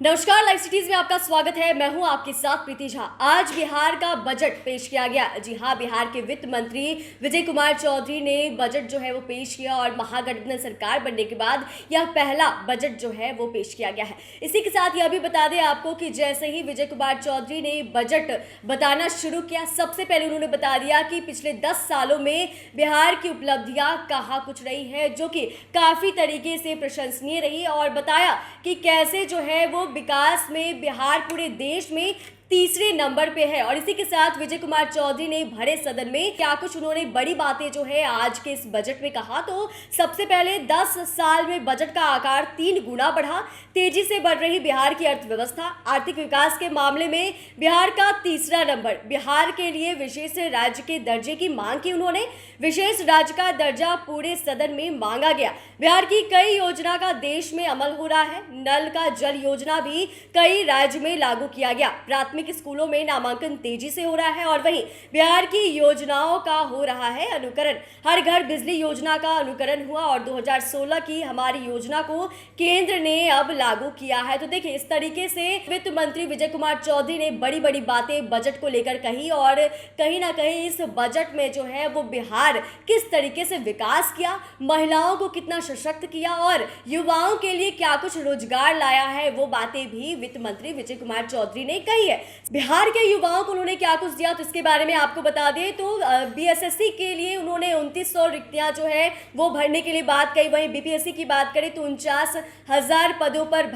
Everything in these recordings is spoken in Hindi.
नमस्कार, लाइव सिटीज में आपका स्वागत है। मैं हूं आपके साथ प्रीति झा। आज बिहार का बजट पेश किया गया। जी हां, बिहार के वित्त मंत्री विजय कुमार चौधरी ने बजट जो है वो पेश किया और महागठबंधन सरकार बनने के बाद यह पहला बजट जो है वो पेश किया गया है। इसी के साथ यह भी बता दें आपको कि जैसे ही विजय कुमार चौधरी ने बजट बताना शुरू किया, सबसे पहले उन्होंने बता दिया कि पिछले 10 सालों में बिहार की उपलब्धियां कहाँ कुछ रही है, जो कि काफ़ी तरीके से प्रशंसनीय रही, और बताया कि कैसे जो है वो विकास में बिहार पूरे देश में तीसरे नंबर पे है। और इसी के साथ विजय कुमार चौधरी ने भरे सदन में क्या कुछ उन्होंने बड़ी बातें जो है आज के इस बजट में कहा। तो सबसे पहले 10 साल में बजट का आकार 3 गुना बढ़ा, तेजी से बढ़ रही बिहार की अर्थव्यवस्था, आर्थिक विकास के मामले में बिहार का तीसरा नंबर, बिहार के लिए विशेष राज्य के दर्जे की मांग की उन्होंने, विशेष राज्य का दर्जा पूरे सदन में मांगा गया। बिहार की कई योजना का देश में अमल हो रहा है, नल का जल योजना भी कई राज्य में लागू किया गया, प्राथमिक स्कूलों में नामांकन तेजी से हो रहा है, और वहीं बिहार की योजनाओं का हो रहा है अनुकरण। हर घर बिजली योजना का अनुकरण हुआ और 2016 की हमारी योजना को केंद्र ने अब लागू किया है। तो देखिए, इस तरीके से वित्त मंत्री विजय कुमार चौधरी ने बड़ी बड़ी बातें बजट को लेकर कही, और कहीं ना कहीं इस बजट में जो है वो बिहार किस तरीके से विकास किया, महिलाओं को कितना सशक्त किया और युवाओं के लिए क्या कुछ रोजगार लाया है, वो बातें भी वित्त मंत्री विजय कुमार चौधरी ने कही है। बिहार के युवाओं को उन्होंने क्या कुछ दिया, तो इसके बारे में आपको बता दें तो बीएसएससी के लिए उन्होंने 2900 रिक्तियां जो है वो भरने के लिए बात कही। वहीं बीपीएससी की बात करें तो 49,000 पदों पर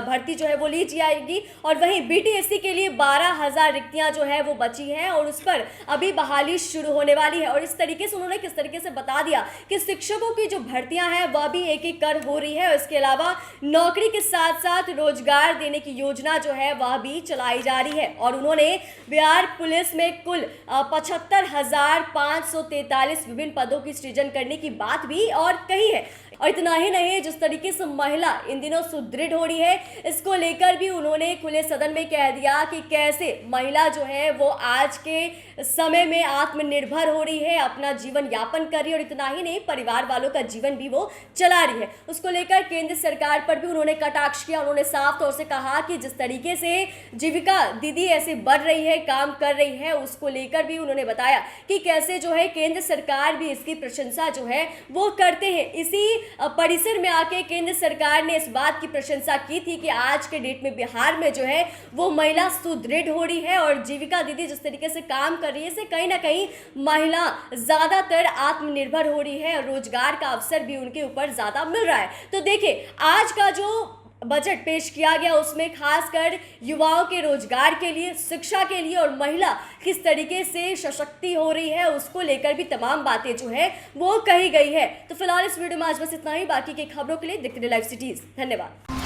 भर्ती जो है वो ली जाएगी, और वहीं बीटीएससी के लिए 12,000 रिक्तियां जो है वो बची हैं और उस पर अभी बहाली शुरू होने वाली है। और इस तरीके से उन्होंने किस तरीके से बता दिया कि शिक्षकों की जो भर्तियां हैं वह भी एक एक कर हो रही है, और इसके अलावा नौकरी के साथ साथ रोजगार देने की योजना जो है वह भी चलाई जा रही है। और उन्होंने बिहार पुलिस में कुल 75,543 विभिन्न पदों की सृजन करने की बात भी और कही है। और इतना ही नहीं, जिस तरीके से महिला इन दिनों सुदृढ़ हो रही है, इसको लेकर भी उन्होंने खुले सदन में कह दिया कि कैसे महिला जो है वो आज के समय में आत्मनिर्भर हो रही है, अपना जीवन यापन कर रही है, और इतना ही नहीं, परिवार वालों का जीवन भी वो चला रही है। उसको लेकर केंद्र सरकार पर भी उन्होंने कटाक्ष किया। उन्होंने साफ तौर से कहा कि जिस तरीके से जीविका दीदी ऐसे बढ़ रही है, काम कर रही है, उसको लेकर भी उन्होंने बताया कि कैसे जो है केंद्र सरकार भी इसकी प्रशंसा जो है वो करते हैं। इसी परिसर में आके केंद्र सरकार ने इस बात की प्रशंसा की थी कि आज के डेट में बिहार में जो है वो महिला सुदृढ़ हो रही है, और जीविका दीदी जिस तरीके से काम कर रही है, इससे कहीं ना कहीं महिला ज्यादातर आत्मनिर्भर हो रही है, रोजगार का अवसर भी उनके ऊपर ज्यादा मिल रहा है। तो देखिए, आज का जो बजट पेश किया गया उसमें खासकर युवाओं के रोजगार के लिए, शिक्षा के लिए और महिला किस तरीके से सशक्ति हो रही है, उसको लेकर भी तमाम बातें जो है वो कही गई है। तो फिलहाल इस वीडियो में आज बस इतना ही। बाकी की खबरों के लिए देखते रहिए लाइव सिटीज। धन्यवाद।